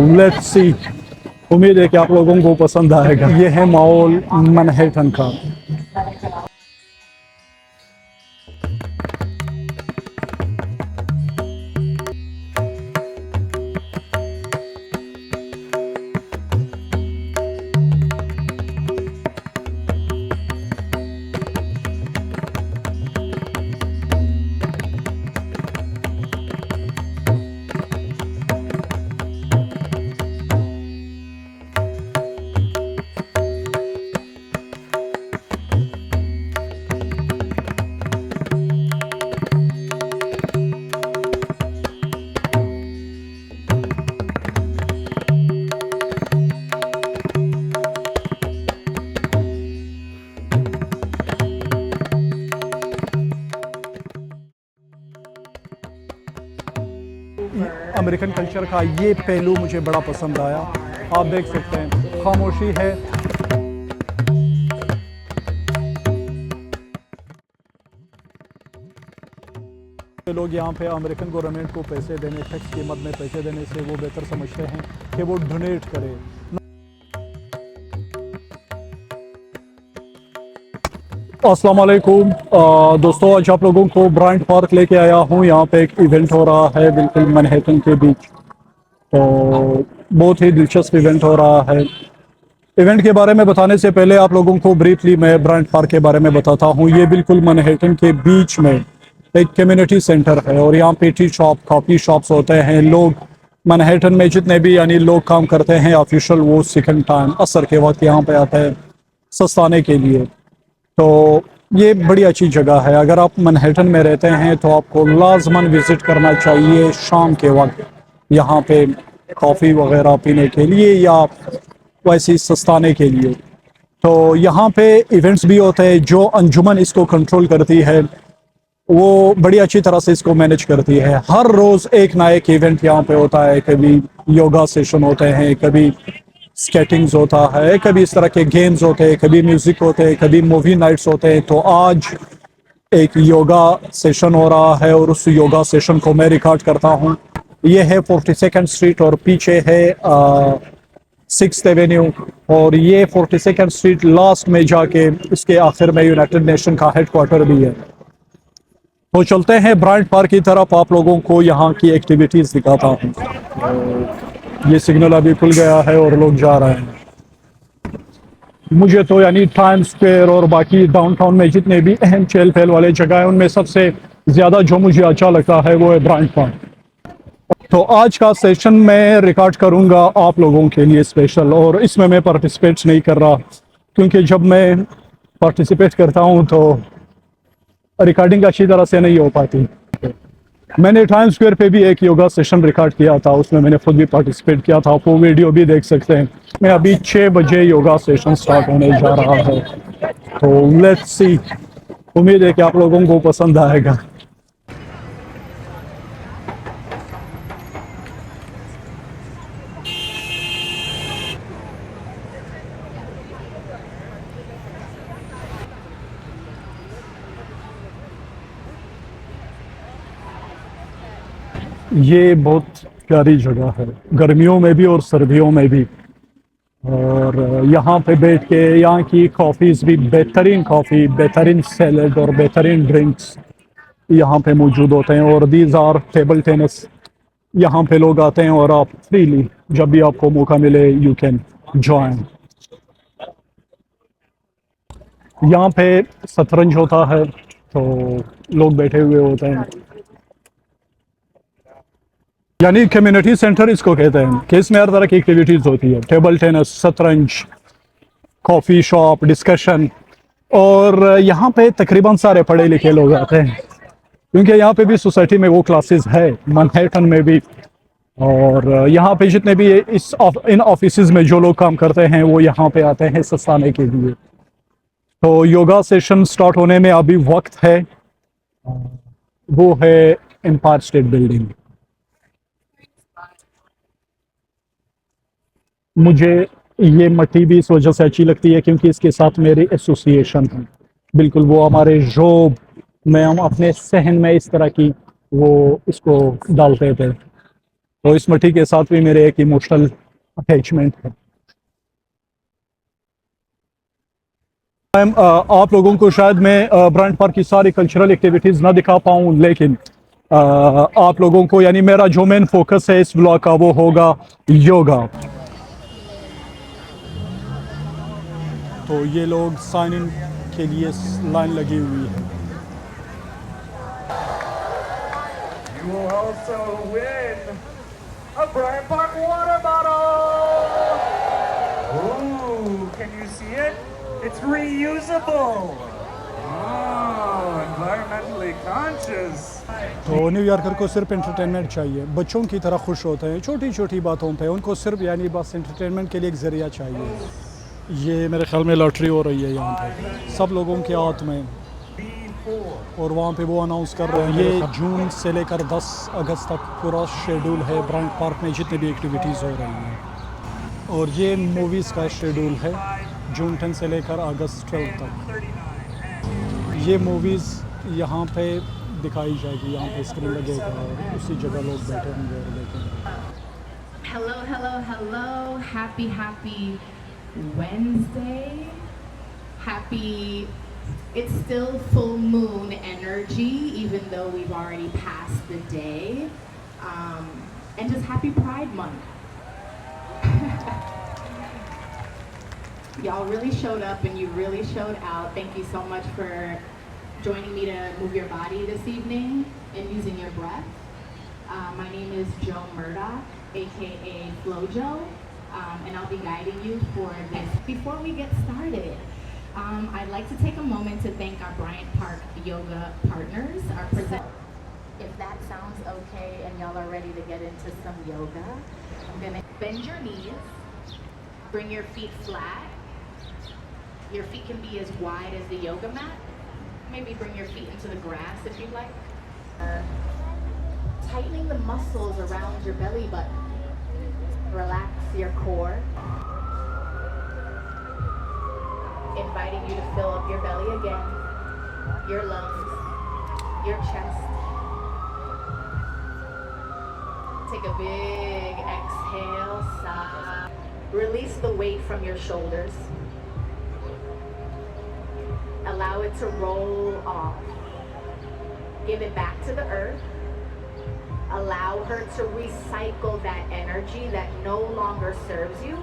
Let's see. उम्मीद है कि आप लोगों को पसंद आएगा। ये है माहौल मैनहट्टन का। अमेरिकन कल्चर का ये पहलू मुझे बड़ा पसंद आया। आप देख सकते हैं खामोशी है। लोग यहाँ पे अमेरिकन गवर्नमेंट को पैसे देने, टैक्स की मद में पैसे देने से वो बेहतर समझते हैं कि वो डोनेट करें। अस्सलाम वालेकुम दोस्तों, आज आप लोगों को ब्रायंट पार्क लेके आया हूँ। यहाँ पे एक इवेंट हो रहा है बिल्कुल मैनहट्टन के बीच। तो बहुत ही दिलचस्प इवेंट हो रहा है। इवेंट के बारे में बताने से पहले आप लोगों को ब्रीफली मैं ब्रायंट पार्क के बारे में बताता हूँ। ये बिल्कुल मैनहट्टन के बीच में एक कम्युनिटी सेंटर है और यहाँ पे टी शॉप, कॉफ़ी शॉप्स होते हैं। लोग मैनहट्टन में जितने भी यानी लोग काम करते हैं ऑफिशियल, वो सेकंड टाइम असर के वक्त यहाँ पे आते हैं सस्ताने के लिए। तो ये बड़ी अच्छी जगह है। अगर आप मैनहट्टन में रहते हैं तो आपको लाजमन विज़िट करना चाहिए शाम के वक्त यहाँ पे कॉफ़ी वगैरह पीने के लिए या वैसे ही सस्ताने के लिए। तो यहाँ पे इवेंट्स भी होते हैं। जो अंजुमन इसको कंट्रोल करती है वो बड़ी अच्छी तरह से इसको मैनेज करती है। हर रोज़ एक ना एक इवेंट यहाँ पे होता है। कभी योगा सेशन होते हैं, कभी स्केटिंग्स होता है, कभी इस तरह के गेम्स होते हैं, कभी म्यूज़िक होते हैं, कभी मूवी नाइट्स होते हैं। तो आज एक योगा सेशन हो रहा है और उस योगा सेशन को मैं रिकॉर्ड करता हूँ। ये है 42nd स्ट्रीट और पीछे है 6th एवेन्यू। और ये 42nd स्ट्रीट लास्ट में जाके इसके आखिर में यूनाइटेड नेशन का हेडक्वार्टर भी है। तो चलते हैं ब्रायंट पार्क की तरफ, आप लोगों को यहाँ की एक्टिविटीज़ दिखाता हूँ। तो ये सिग्नल अभी खुल गया है और लोग जा रहे हैं। मुझे तो यानी टाइम स्क्वायर और बाकी डाउनटाउन में जितने भी अहम चहल पहल वाले जगह हैं उनमें सबसे ज़्यादा जो मुझे अच्छा लगता है वो है ब्रायंट पार्क। तो आज का सेशन मैं रिकॉर्ड करूँगा आप लोगों के लिए स्पेशल, और इसमें मैं पार्टिसिपेट नहीं कर रहा क्योंकि जब मैं पार्टिसिपेट करता हूँ तो रिकॉर्डिंग अच्छी तरह से नहीं हो पाती। मैंने टाइम स्क्वायर पे भी एक योगा सेशन रिकॉर्ड किया था, उसमें मैंने खुद भी पार्टिसिपेट किया था। आप वो वीडियो भी देख सकते हैं। मैं अभी 6 बजे योगा सेशन स्टार्ट होने जा रहा है। तो लेट्स सी। उम्मीद है कि आप लोगों को पसंद आएगा। ये बहुत प्यारी जगह है, गर्मियों में भी और सर्दियों में भी। और यहाँ पे बैठ के यहाँ की कॉफ़ीज़ भी बेहतरीन कॉफ़ी, बेहतरीन सैलड और बेहतरीन ड्रिंक्स यहाँ पे मौजूद होते हैं। और दीज आर टेबल टेनिस। यहाँ पे लोग आते हैं और आप फ्रीली जब भी आपको मौका मिले यू कैन जॉइन। यहाँ पे शतरंज होता है तो लोग बैठे हुए होते हैं। यानी कम्युनिटी सेंटर इसको कहते हैं कि इसमें हर तरह की एक्टिविटीज़ होती है। टेबल टेनिस, शतरंज, कॉफ़ी शॉप, डिस्कशन। और यहाँ पे तकरीबन सारे पढ़े लिखे लोग आते हैं क्योंकि यहाँ पे भी सोसाइटी में वो क्लासेस है, मैनहट्टन में भी। और यहाँ पे जितने भी इन ऑफिसेज में जो लोग काम करते हैं वो यहाँ पे आते हैं सस्ताने के लिए। तो योगा सेशन स्टार्ट होने में अभी वक्त है। वो है एम्पायर स्टेट बिल्डिंग। मुझे ये मट्टी भी इस वजह से अच्छी लगती है क्योंकि इसके साथ मेरी एसोसिएशन है। बिल्कुल वो हमारे जोब में हम अपने सहन में इस तरह की वो इसको डालते थे। तो इस मट्टी के साथ भी मेरे एक इमोशनल अटैचमेंट है। आप लोगों को शायद मैं ब्रांड पार्क की सारी कल्चरल एक्टिविटीज़ ना दिखा पाऊँ, लेकिन आप लोगों को यानी मेरा जो मेन फोकस है इस ब्लॉग का वो होगा योगा। तो ये लोग साइन इन के लिए लाइन लगी हुई है। You will also win a Bryant Park water bottle. Ooh, can you see it? It's reusable. Oh, environmentally conscious. तो न्यूयॉर्कर को सिर्फ एंटरटेनमेंट चाहिए, बच्चों की तरह खुश होते हैं छोटी छोटी बातों पे, उनको सिर्फ यानी बस एंटरटेनमेंट के लिए एक ज़रिया चाहिए। ये मेरे ख्याल में लॉटरी हो रही है यहाँ पे सब लोगों के हाथ में, और वहाँ पे वो अनाउंस कर रहे हैं ये जून से लेकर 10 अगस्त तक पूरा शेड्यूल है ब्रांड पार्क में जितनी भी एक्टिविटीज़ हो रही हैं। और ये मूवीज़ का शेड्यूल है जून 10 से लेकर अगस्त 12 तक। ये मूवीज़ यहाँ पे दिखाई जाएगी, यहाँ पे स्क्रीन लगेगा और उसी जगह लोग बैठे होंगे और देखेंगे। Hello, hello, hello. Happy Wednesday. Happy, it's still full moon energy, even though we've already passed the day. And just happy Pride Month. Y'all really showed up and you really showed out. Thank you so much for joining me to move your body this evening and using your breath. My name is Jo Murdoch, aka Flojo, and I'll be guiding you for this. Before we get started, I'd like to take a moment to thank our Bryant Park yoga partners, our present. If that sounds okay and y'all are ready to get into some yoga, I'm gonna bend your knees, bring your feet flat. Your feet can be as wide as the yoga mat. Maybe bring your feet into the grass if you'd like. Tightening the muscles around your belly button. Relax your core. Inviting you to fill up your belly again, your lungs, your chest. Take a big exhale, sigh. Release the weight from your shoulders. Allow it to roll off. Give it back to the earth. Allow her to recycle that energy that no longer serves you.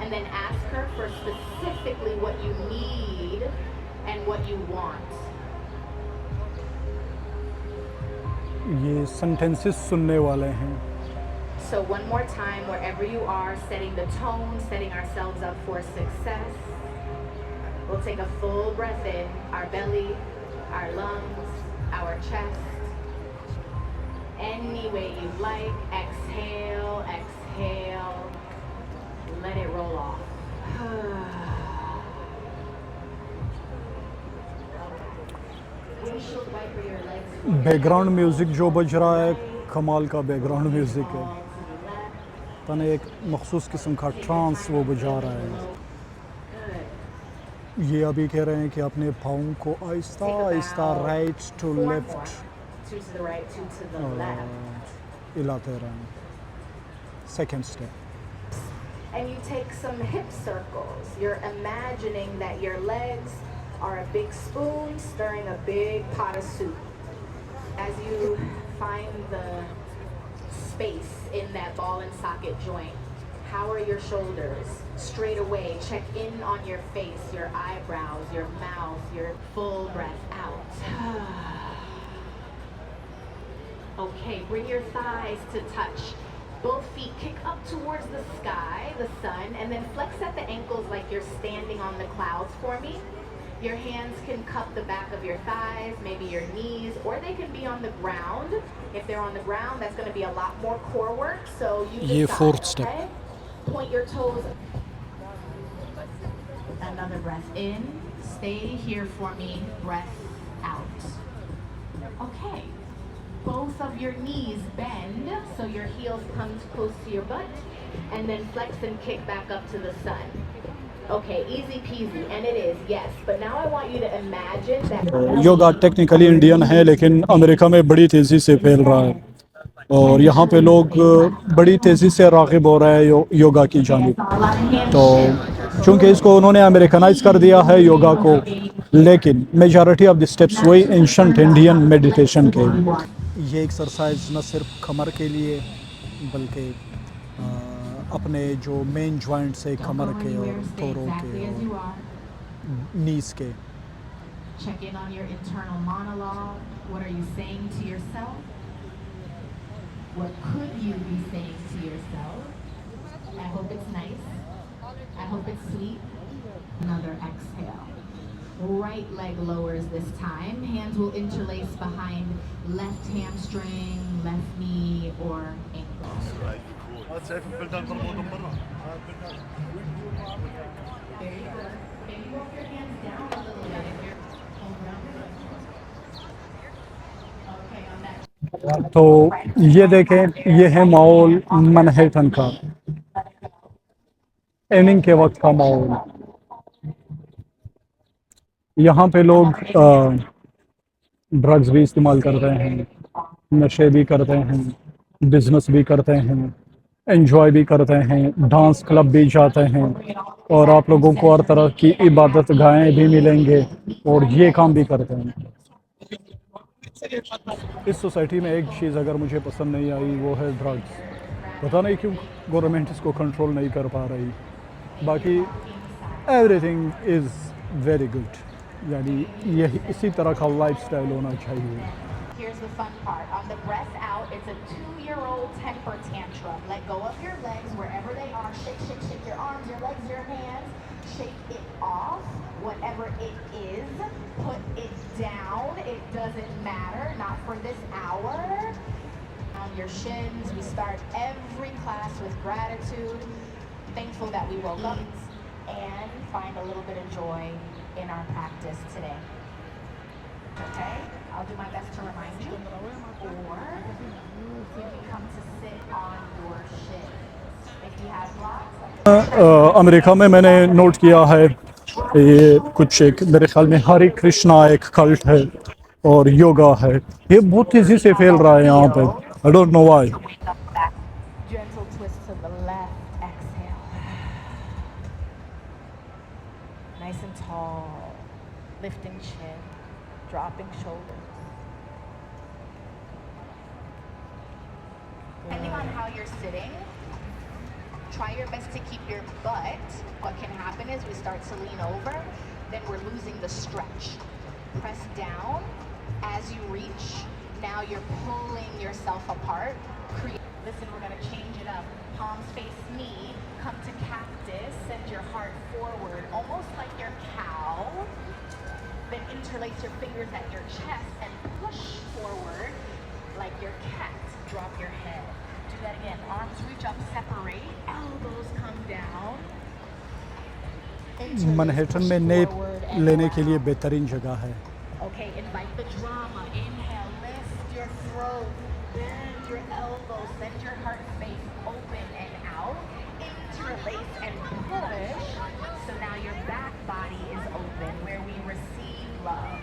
And then ask her for specifically what you need and what you want. ये sentences सुनने वाले हैं। So one more time, wherever you are, setting the tone, setting ourselves up for success. We'll take a full breath in, our belly, our lungs, our chest. Any way you like. Exhale, exhale. Let it roll off. Windshield wiper your legs. Background music जो बज रहा है कमाल का background music है, तने एक मखसूस किस्म का ट्रांस वो बजा रहा है। ये अभी कह रहे हैं कि अपने पाँव को आहिस्ता आहिस्ता right to left Two to the right, two to the left. हिलाते रहें। Second step, And you take some hip circles. You're imagining that your legs are a big spoon stirring a big pot of soup. As you find the space in that ball and socket joint, how are your shoulders? Straight away, check in on your face, your eyebrows, your mouth, your full breath out. Okay, bring your thighs to touch. Both feet kick up towards the sky, the sun, and then flex at the ankles like you're standing on the clouds for me. Your hands can cup the back of your thighs, maybe your knees, or they can be on the ground. If they're on the ground, that's going to be a lot more core work. So you ये decide, fourth step. okay? Point your toes. Another breath in. Stay here for me. Breath out. Okay. Both of your knees bend so your heels come close to your butt, and then flex and kick back up to the sun. Okay, easy peasy, and it is, yes. But now I want you to imagine that yoga technically Indian है लेकिन America में बड़ी तेज़ी से फैल रहा है। और यहाँ पे लोग बड़ी तेज़ी से राग़िब हो रहे हैं योगा की जानिब। तो चूँकि इसको उन्होंने अमेरिकनाइज कर दिया है योगा को, लेकिन मेजॉरिटी ऑफ द स्टेप्स वही एंशंट इंडियन मेडिटेशन के। ये एक्सरसाइज न सिर्फ कमर के लिए बल्कि अपने जो मेन जॉइंट्स है कमर के और थोरों के और नीज के। Check in on your internal monologue. What are you saying to yourself? What could you be saying to yourself? I hope it's nice. I hope it's sweet. Another exhale. Right leg lowers this time. Hands will interlace behind left hamstring, left knee, or ankle. There you go. Maybe walk your hands down a little bit if you're okay on that. तो ये देखें, ये है माहौल Manhattan का, evening के वक्त का माहौल। यहाँ पे लोग ड्रग्स भी इस्तेमाल करते हैं, नशे भी करते हैं, बिजनेस भी करते हैं, एंजॉय भी करते हैं, डांस क्लब भी जाते हैं, और आप लोगों को हर तरह की इबादत गाहें भी मिलेंगे और ये काम भी करते हैं। इस सोसाइटी में एक चीज़ अगर मुझे पसंद नहीं आई वो है ड्रग्स। पता नहीं क्यों गवर्नमेंट इसको कंट्रोल नहीं कर पा रही। बाकी एवरीथिंग इज़ वेरी गुड, यानी यही इसी तरह का लाइफस्टाइल होना चाहिए। Here's the fun part. On the breath out, it's a 2-year-old temper tantrum. Let go of your legs wherever they are. Shake, shake, shake your arms, your legs, your hands. Shake it off. Whatever it is, put it down. It doesn't matter. Not for this hour. On your shins. We start every class with gratitude. Thankful that we woke up and find a little bit of joy in our practice today. Okay? I'll do my best to remind you. Or you can come to sit on your shins. If you have blocks, America में मैंने note किया है ये कुछ एक मेरे ख्याल में हरे कृष्णा एक कल्ट है और योगा है, ये बहुत तेज़ी से फैल रहा है यहाँ पे। I don't know why. gentle twist to the left. Exhale. Nice and tall. Lifting chin. Dropping shoulders. Depending on how you're sitting, try your best to keep your butt. What can happen is we start to lean over, then we're losing the stretch. Press down as you reach. Now you're pulling yourself apart. Listen, we're going to change it up. Palms face knee, come to cactus, send your heart forward, almost like your cow. Then interlace your fingers at your chest and push forward like your cat. Drop your head. Do that again. Arms reach up, separate. Elbows come down. Manhattan में nap लेने के लिए बेहतरीन जगह है। Okay, invite the drama. Inhale, lift your throat, bend your elbows, send your heart face open and out. Interlace and push. So now your back body is open where we receive love.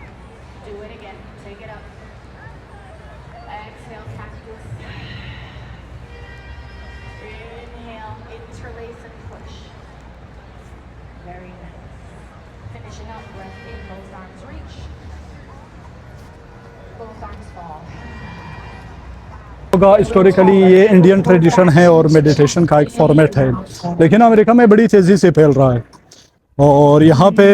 Do it again. Take it up. Exhale, cactus. Inhale, interlace and push. Very nice. Finishing up, breath in, both arms reach. Both arms fall. Yoga historically ये Indian tradition है और meditation का एक format है, लेकिन America में बड़ी तेज़ी से फैल रहा है और यहाँ पे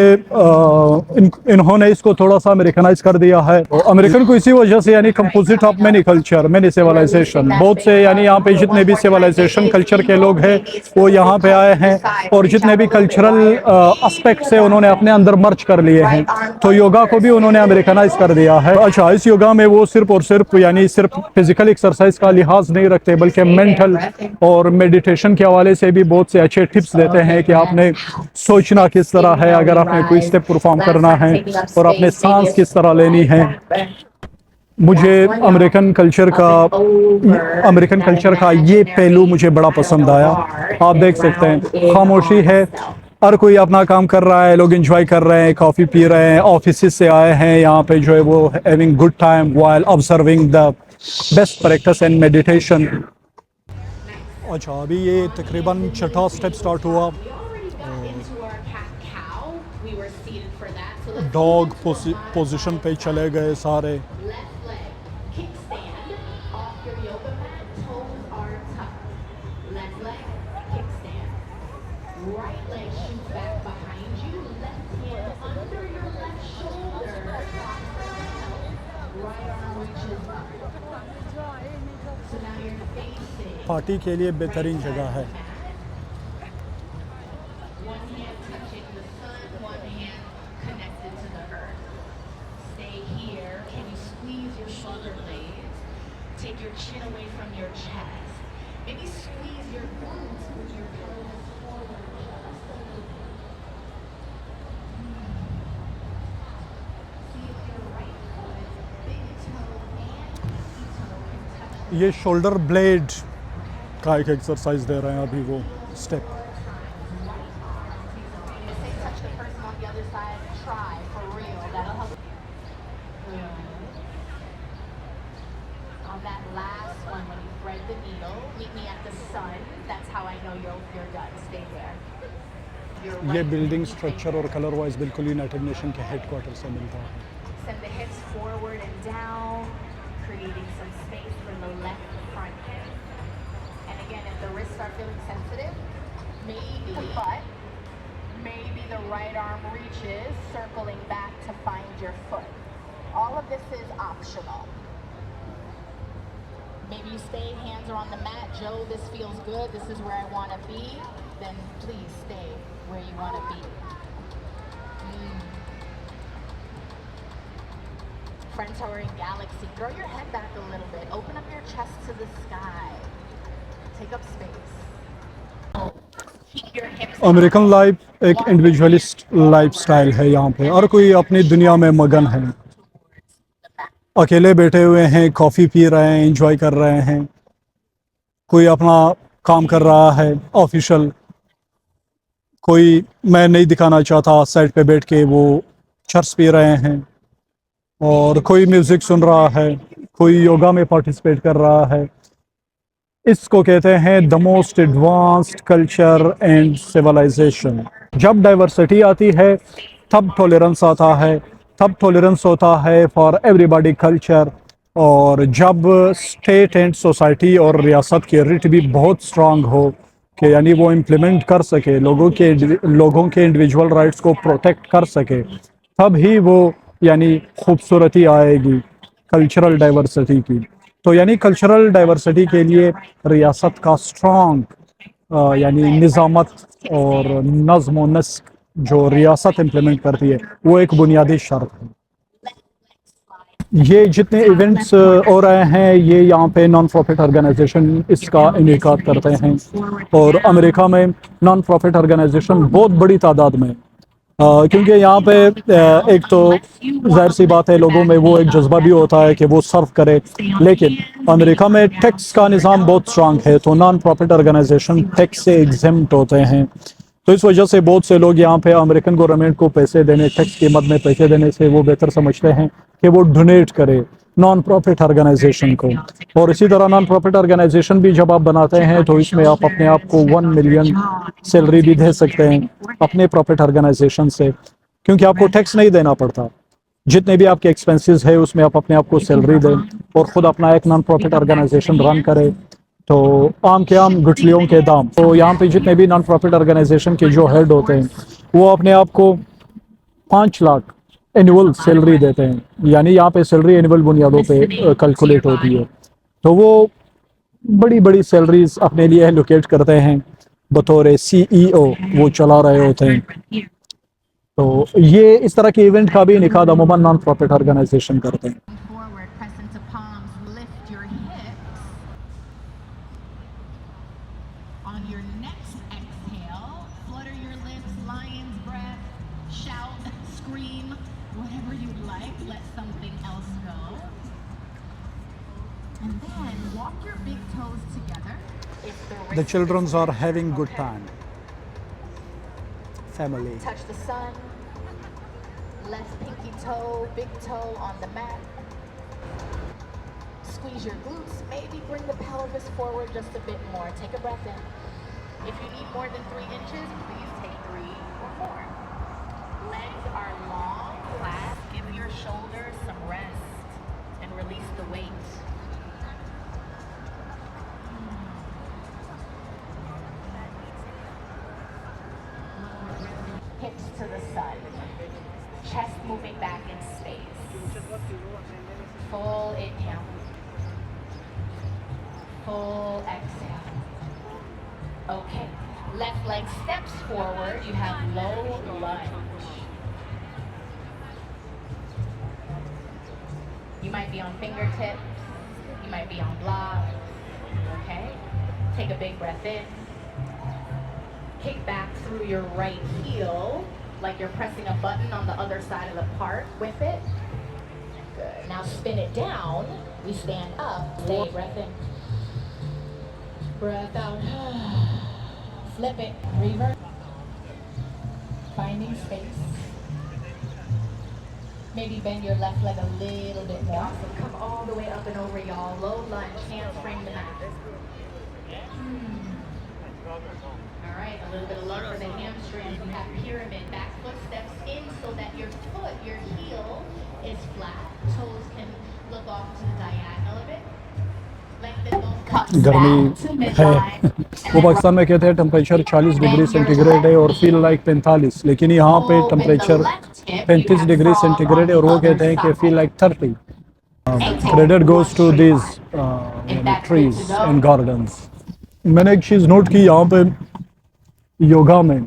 इन्होंने इसको थोड़ा सा अमेरिकनाइज कर दिया है। अमेरिकन को इसी वजह से यानी composite of many culture many civilization, बहुत से यानी यहाँ पे जितने भी सिविलाइजेशन कल्चर के लोग हैं वो यहाँ पे आए हैं और जितने भी कल्चरल एस्पेक्ट्स है उन्होंने अपने अंदर मर्ज कर लिए हैं, तो योगा को भी उन्होंने अमेरिकनाइज कर दिया है। अच्छा, इस योगा में वो सिर्फ और सिर्फ यानी सिर्फ फिजिकल एक्सरसाइज का लिहाज नहीं रखते बल्कि मेंटल और मेडिटेशन के हवाले से भी बहुत से अच्छे टिप्स देते हैं कि आपने सोचना किस तरह है, अगर आपने कोई स्टेप परफॉर्म करना है और आपने सांस किस तरह लेनी है। मुझे अमेरिकन कल्चर का ये पहलू मुझे बड़ा पसंद आया। आप देख सकते हैं खामोशी है, हर कोई अपना काम कर रहा है, लोग एंजॉय कर रहे हैं, कॉफ़ी पी रहे हैं, ऑफिस से आए हैं यहाँ पे जो है वो having good time while observing the best practice in meditation. अच्छा, अभी ये तकरीबन छठा स्टेप स्टार्ट हुआ। We already got into our cat cow. We were seated for that. So let's dog go back to our position पे side. चले गए सारे। Left leg, kickstand off your yoga mat, toes are tucked. Left leg, kickstand. Right leg shoots back behind you. Left hand under your left shoulder. Right arm reaches up. So now you're facing. Party के लिए बेहतरीन जगह है। One hand touching the sun, one hand connected to the earth. Stay here. Can you squeeze your shoulder blades? Take your chin away from your chest. Maybe squeeze your glutes with your pelvis forward just a little bit. See if your right foot, big toe and pinky toe can touch ये shoulder blade का एक exercise दे रहे हैं अभी वो step. Say touch the person on the other side. Try for real. That'll help. On that last one, when you thread the needle, meet me at the sun. That's how I know you're done. Stay there. Your ये right building knee structure और colour wise बिल्कुल United nation के headquarter से मिलता है। Send the hips forward and down, creating some space for the left front hip. And again, if the wrists are feeling sensitive, maybe the right arm reaches, circling back to find your foot. All of this is optional. Maybe you stay, hands are on the mat. Joe, this feels good. This is where I want to be. Then please stay where you want to be. Friend towering galaxy. Throw your head back a little bit. Open up your chest to the sky. Take up space. Keep your hips American life एक individualist lifestyle है। यहाँ पे हर कोई अपनी दुनिया में मगन है। अकेले बैठे हुए हैं, कॉफ़ी पी रहे हैं, एंजॉय कर रहे हैं। कोई अपना काम कर रहा है ऑफिशियल। कोई मैं नहीं दिखाना चाहता साइड पे बैठ के वो चर्च पी रहे हैं। और कोई म्यूज़िक सुन रहा है, कोई योगा में पार्टिसिपेट कर रहा है। इसको कहते हैं the most advanced culture and civilization. जब डाइवर्सिटी आती है तब टॉलरेंस आता है, तब टॉलरेंस होता है फॉर एवरीबॉडी कल्चर। और जब स्टेट एंड सोसाइटी और रियासत की रिट भी बहुत स्ट्रांग हो कि यानी वो इम्प्लीमेंट कर सके, लोगों के इंडिविजुअल राइट्स को प्रोटेक्ट कर सके, तब ही वो यानी खूबसूरती आएगी कल्चरल डाइवर्सिटी की। तो यानी कल्चरल डाइवर्सिटी के लिए रियासत का स्ट्रॉन्ग यानी निज़ामत और नज़्म व नस्क जो रियासत इम्प्लीमेंट करती है वो एक बुनियादी शर्त है। ये जितने इवेंट्स हो रहे हैं ये यहाँ पे नॉन प्रॉफिट ऑर्गेनाइजेशन इसका इनेकाद करते हैं। और अमेरिका में नॉन प्रॉफिट ऑर्गेनाइजेशन बहुत बड़ी तादाद में क्योंकि यहाँ पे एक तो जाहिर सी बात है लोगों में वो एक जज्बा भी होता है कि वो सर्व करे। लेकिन अमेरिका में टैक्स का निज़ाम बहुत स्ट्रांग है तो नॉन प्रॉफिट ऑर्गेनाइजेशन टैक्स से एग्जेम्प्ट होते हैं। तो इस वजह से बहुत से लोग यहाँ पे अमेरिकन गवर्नमेंट को पैसे देने, टैक्स के मद में पैसे देने से वो बेहतर समझते हैं कि वो डोनेट करे नॉन प्रॉफिट ऑर्गेनाइजेशन को। और इसी तरह नॉन प्रॉफिट ऑर्गेनाइजेशन भी जब आप बनाते हैं तो इसमें आप अपने आप को 1 मिलियन सैलरी भी दे सकते हैं अपने प्रॉफिट ऑर्गेनाइजेशन से, क्योंकि आपको टैक्स नहीं देना पड़ता। जितने भी आपके एक्सपेंसेस है उसमें आप अपने आप को सैलरी दें और ख़ुद अपना एक नॉन प्रॉफिट ऑर्गेनाइजेशन रन करें तो आम के आम गुठलियों के दाम। तो यहाँ पे जितने भी नॉन प्रॉफिट ऑर्गेनाइजेशन के जो हेड होते हैं वो अपने आप को 5 लाख एनुअल सैलरी देते हैं। यानी यहाँ पे सैलरी एनुअल बुनियादों पे कैलकुलेट होती है। तो वो बड़ी बड़ी सैलरीज अपने लिए एलोकेट करते हैं बतौर CEO वो चला रहे होते हैं। तो ये इस तरह के इवेंट का भी इनेकाद अमूमन नॉन प्रॉफिट ऑर्गेनाइजेशन करते हैं। forward, press into palms, lift your hips. On your next exhale, flutter your lips, lion's breath, shout, scream, whatever you'd like. Let something else go. And then walk your big toes together. If the The wrist children is are having good okay. time. Family. Touch the sun. Left pinky toe, big toe on the mat. Squeeze squeeze your glutes, maybe bring the pelvis forward just a bit more. Take a breath in. If you need more than 3 inches, please take 3 or 4. Legs are long, flat. Give your shoulders some rest and release the weight. Hips to the side. Chest moving back in space. Full inhale. Full exhale. Okay. Left leg steps forward. You have low lunge. You might be on fingertips. You might be on block. Okay. Take a big breath in. Kick back through your right heel like you're pressing a button on the other side of the part with it. Good. Now spin it down. We stand up. Stay. Breath in. Breath out. Flip it. Reverse. Finding space. Maybe bend your left leg a little bit more. Awesome. Come all the way up and over, y'all. Low lunge. Hands frame the mat. All right, a little bit of love for the hamstrings. We have pyramid. Back foot steps in so that your foot, your heel, is flat. Toes can look off to the diagonal a bit. Lengthen both cups गर्मी back to है midline. वो पाकिस्तान में कहते हैं temperature 40 degree centigrade है और feel like 45, लेकिन यहाँ पे टेम्परेचर 35 डिग्री सेंटीग्रेड है और वो कहते हैं कि feel like 30. Credit goes to this trees and gardens. मैंने एक चीज़ नोट की यहाँ पे योगा में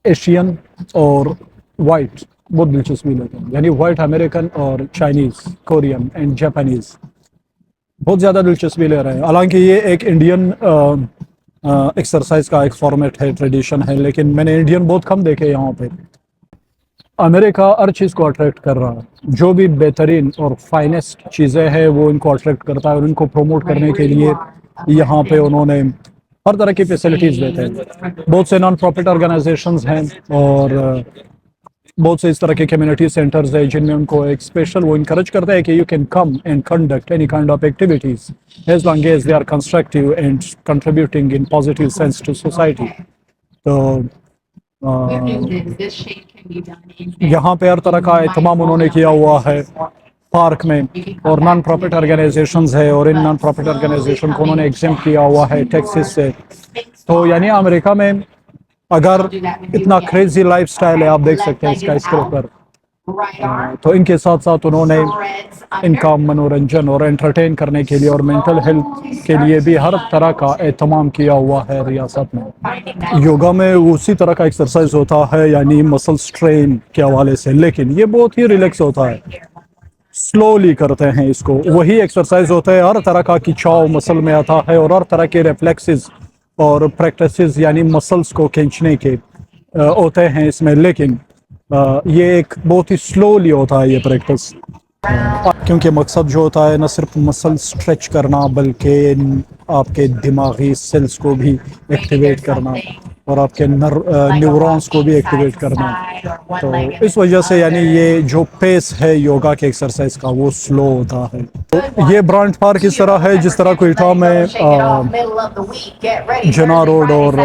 एशियन और वाइट बहुत दिलचस्पी लेते हैं, यानी वाइट अमेरिकन और चाइनीज़, कोरियन एंड जापानीज़ बहुत ज़्यादा दिलचस्पी ले रहे हैं. हालांकि ये एक इंडियन एक्सरसाइज का एक फॉर्मेट है, ट्रेडिशन है, लेकिन मैंने इंडियन बहुत कम देखे यहाँ पे. अमेरिका हर चीज़ को अट्रैक्ट कर रहा है. जो भी बेहतरीन और फाइनेस्ट चीज़ें हैं वो इनको अट्रैक्ट करता है और इनको प्रमोट करने के लिए यहाँ पे उन्होंने हर तरह की फैसिलिटीज़ देते हैं. बहुत से नॉन प्रॉफिट ऑर्गेनाइजेशंस हैं और बहुत से इस तरह के कम्युनिटी सेंटर्स हैं जिनमें उनको एक स्पेशल वो इनकरेज करता है कि you can come and conduct any kind of activities as long as they are constructive and contributing in positive sense to society. तो यहाँ पे हर तरह का एहतमाम उन्होंने किया हुआ है पार्क में, और नॉन प्रॉफिट ऑर्गेनाइजेशंस है और इन नॉन प्रॉफिट ऑर्गेनाइजेशन को उन्होंने एग्जेम्प्ट किया हुआ है टैक्सेस से. तो यानी अमेरिका में अगर इतना क्रेजी लाइफस्टाइल है, आप देख सकते हैं इसका इसके ऊपर, तो इनके साथ साथ उन्होंने इनका मनोरंजन और एंटरटेन करने के लिए और मेंटल हेल्थ के लिए भी हर तरह का एहतमाम किया हुआ है रियासत में. योगा में उसी तरह का एक्सरसाइज होता है, यानी मसल स्ट्रेन के हवाले से, लेकिन ये बहुत ही रिलैक्स होता है. स्लोली करते हैं इसको. वही एक्सरसाइज होता है, हर तरह का खिंचाव मसल में आता है और हर तरह के रिफ्लेक्सेस और प्रैक्टिसेस यानी मसल्स को खींचने के होते हैं इसमें, लेकिन ये एक बहुत ही स्लोली होता है ये प्रैक्टिस, क्योंकि मकसद जो होता है न सिर्फ मसल स्ट्रेच करना बल्कि आपके दिमागी सेल्स को भी एक्टिवेट करना और आपके न्यूरॉन्स को भी एक्टिवेट करना. तो इस वजह से यानी ये जो पेस है योगा के एक्सरसाइज का वो स्लो होता है. तो ये ब्रांड पार्क इस तरह है जिस तरह कोयटा में जना रोड और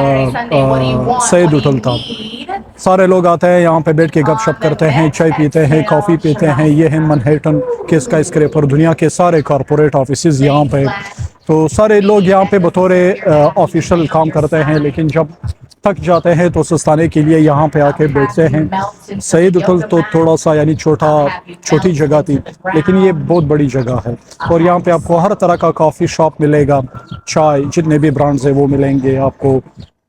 सैयद होटल था. सारे लोग आते हैं यहाँ पे बैठ के गपशप करते हैं, चाय पीते हैं, कॉफ़ी पीते हैं. ये है मैनहट्टन के स्काईस्क्रैपर, दुनिया के सारे कॉरपोरेट ऑफिसेज यहाँ पे. तो सारे लोग यहाँ पे बतौर ऑफिशियल काम करते हैं, लेकिन जब थक जाते हैं तो सुस्ताने के लिए यहाँ पे आके बैठते हैं. सईद होटल तो थोड़ा सा यानी छोटी जगह थी, लेकिन ये बहुत बड़ी जगह है और यहाँ पे आपको हर तरह का कॉफ़ी शॉप मिलेगा, चाय जितने भी ब्रांड्स हैं वो मिलेंगे आपको.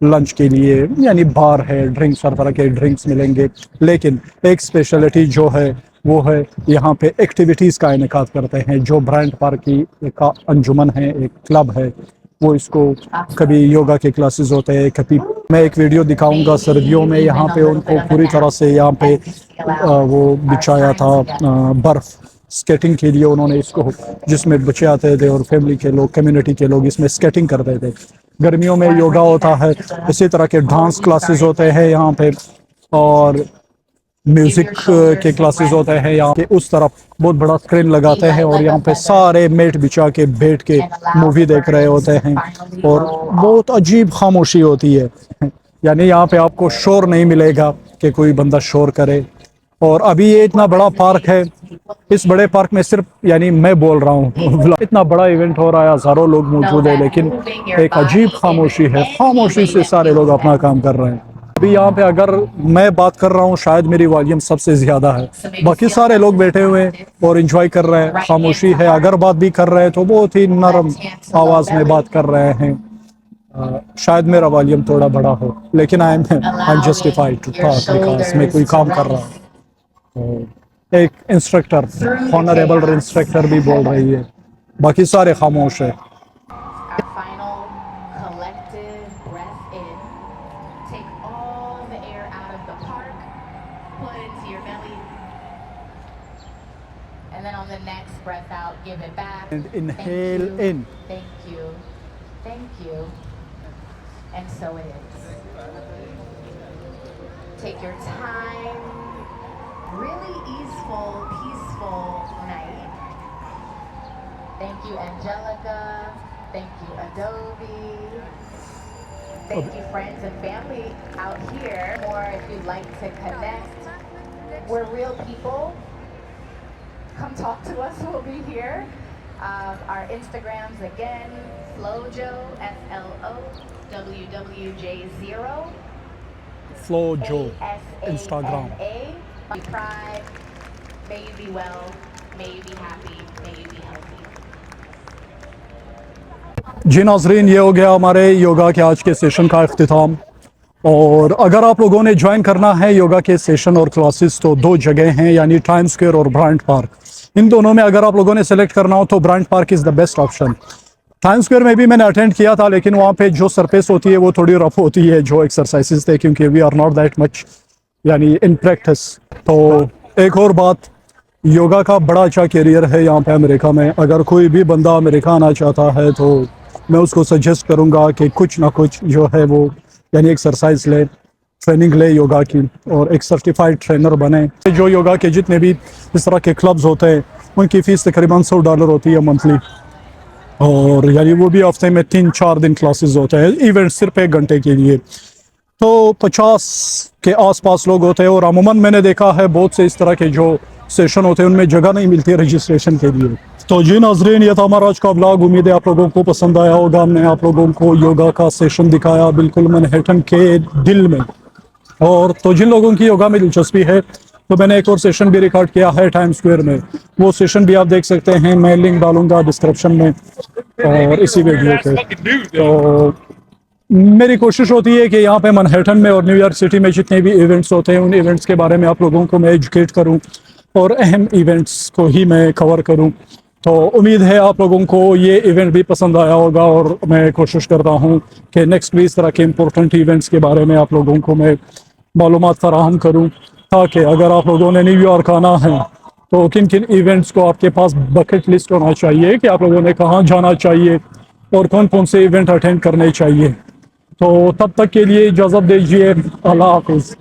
लंच के लिए यानी बार है, ड्रिंक्स, हर तरह के ड्रिंक्स मिलेंगे. लेकिन एक स्पेशलिटी जो है वो है यहाँ पे एक्टिविटीज़ का इनेकाद करते हैं. जो ब्रांड पार्क की एक अंजुमन है, एक क्लब है, वो इसको कभी योगा के क्लासेस होते हैं, कभी मैं एक वीडियो दिखाऊंगा सर्दियों में यहाँ पे उनको पूरी तरह से यहाँ पे वो बिछाया था बर्फ़ स्केटिंग के लिए उन्होंने इसको, जिसमें बच्चे आते थे और फैमिली के लोग, कम्युनिटी के लोग इसमें स्केटिंग करते थे. गर्मियों में योगा होता है, इसी तरह के डांस क्लासेस होते हैं यहाँ पे और म्यूजिक के क्लासेस होते हैं यहाँ के उस तरफ बहुत बड़ा स्क्रीन लगाते हैं और यहाँ पे सारे मेट बिछा के बैठ के मूवी देख रहे होते हैं और बहुत अजीब खामोशी होती है। यानी यहाँ पे आपको शोर नहीं मिलेगा कि कोई बंदा शोर करे। और अभी ये इतना बड़ा पार्क है, इस बड़े पार्क में सिर्फ यानी मैं बोल रहा हूँ इतना बड़ा इवेंट हो रहा है, हजारों लोग मौजूद है, लेकिन एक अजीब खामोशी है, खामोशी से सारे लोग अपना काम कर रहे हैं। अभी यहाँ पे अगर मैं बात कर रहा हूँ शायद मेरी वॉल्यूम सबसे ज्यादा है, बाकी सारे लोग बैठे हुए हैं और एंजॉय कर रहे हैं, खामोशी है। अगर बात भी कर रहे हैं तो बहुत ही नरम आवाज में बात कर रहे हैं। शायद मेरा वॉल्यूम थोड़ा बड़ा हो, लेकिन I am justified to talk because मैं कोई काम कर रहा हूँ। तो एक इंस्ट्रक्टर, ऑनरेबल इंस्ट्रक्टर भी बोल रही है, बाकी सारे खामोश है। Our final collective breath in. Take all the air out of the park, put it into your belly. And then on the next breath out, give it back. And inhale Thank you. in. Thank you. Thank you. And so it is. Take your time. Really easeful, peaceful night. Thank you, Angelica. Thank you, Adobe. Thank you, friends and family out here. Or if you'd like to connect, we're real people. Come talk to us. We'll be here. Our Instagrams again, Flojo, FLOWWJ0. Flojo, Instagram. Be proud. May you be well. May you be happy. May you be healthy. जी नाजरीन, ये हो गया हमारे योगा के आज के session का इख्तिताम। और अगर आप लोगों ने ज्वाइन करना है योगा के सेशन और क्लासेस तो दो जगह हैं, यानी टाइम स्क्वायर और ब्रांड पार्क। इन दोनों में अगर आप लोगों ने सेलेक्ट करना हो तो brand park is the best option. Time square में भी मैंने अटेंड किया था, लेकिन वहाँ पे जो सरफेस होती है वो थोड़ी रफ होती है, जो एक्सरसाइजेस थे, क्योंकि we are not that much यानी इन प्रैक्टिस। तो एक और बात, योगा का बड़ा अच्छा करियर है यहाँ पे अमेरिका में। अगर कोई भी बंदा अमेरिका आना चाहता है तो मैं उसको सजेस्ट करूँगा कि कुछ ना कुछ जो है वो यानी एक्सरसाइज ले, ट्रेनिंग ले योगा की, और एक सर्टिफाइड ट्रेनर बने। जो योगा के जितने भी इस तरह के क्लब्स होते हैं उनकी फ़ीस तकरीबन $100 होती है मंथली, और यानी वो भी हफ्ते में 3-4 दिन क्लासेस होते हैं, इवेंट सिर्फ 1 घंटे के लिए। तो 50 के आसपास लोग होते हैं, और अमूमन मैंने देखा है बहुत से इस तरह के जो सेशन होते हैं उनमें जगह नहीं मिलती है रजिस्ट्रेशन के लिए। तो जी नाजरीन, ये था हमारा आज का ब्लॉग। उम्मीद है आप लोगों को पसंद आया होगा। हमने आप लोगों को योगा का सेशन दिखाया बिल्कुल मैनहट्टन के दिल में। और तो जिन लोगों की योगा में दिलचस्पी है तो मैंने एक और सेशन भी रिकॉर्ड किया है टाइम स्क्वायर में, वो सेशन भी आप देख सकते हैं, मैं लिंक डालूंगा डिस्क्रिप्शन में और इसी वीडियो पे। तो मेरी कोशिश होती है कि यहाँ पे मैनहट्टन में और न्यूयॉर्क सिटी में जितने भी इवेंट्स होते हैं उन इवेंट्स के बारे में आप लोगों को मैं एजुकेट करूँ और अहम इवेंट्स को ही मैं कवर करूँ। तो उम्मीद है आप लोगों को ये इवेंट भी पसंद आया होगा, और मैं कोशिश करता हूँ कि नेक्स्ट भी इस तरह के इम्पोर्टेंट इवेंट्स के बारे में आप लोगों को मैं मालूमात फराहम करूँ, ताकि अगर आप लोगों ने न्यूयॉर्क आना है तो किन किन इवेंट्स को आपके पास बकेट लिस्ट होना चाहिए कि आप लोगों ने कहाँ जाना चाहिए और कौन कौन से इवेंट अटेंड करने चाहिए। तो तब तक के लिए इजाज़त दीजिए, अल्लाह हाफिज़।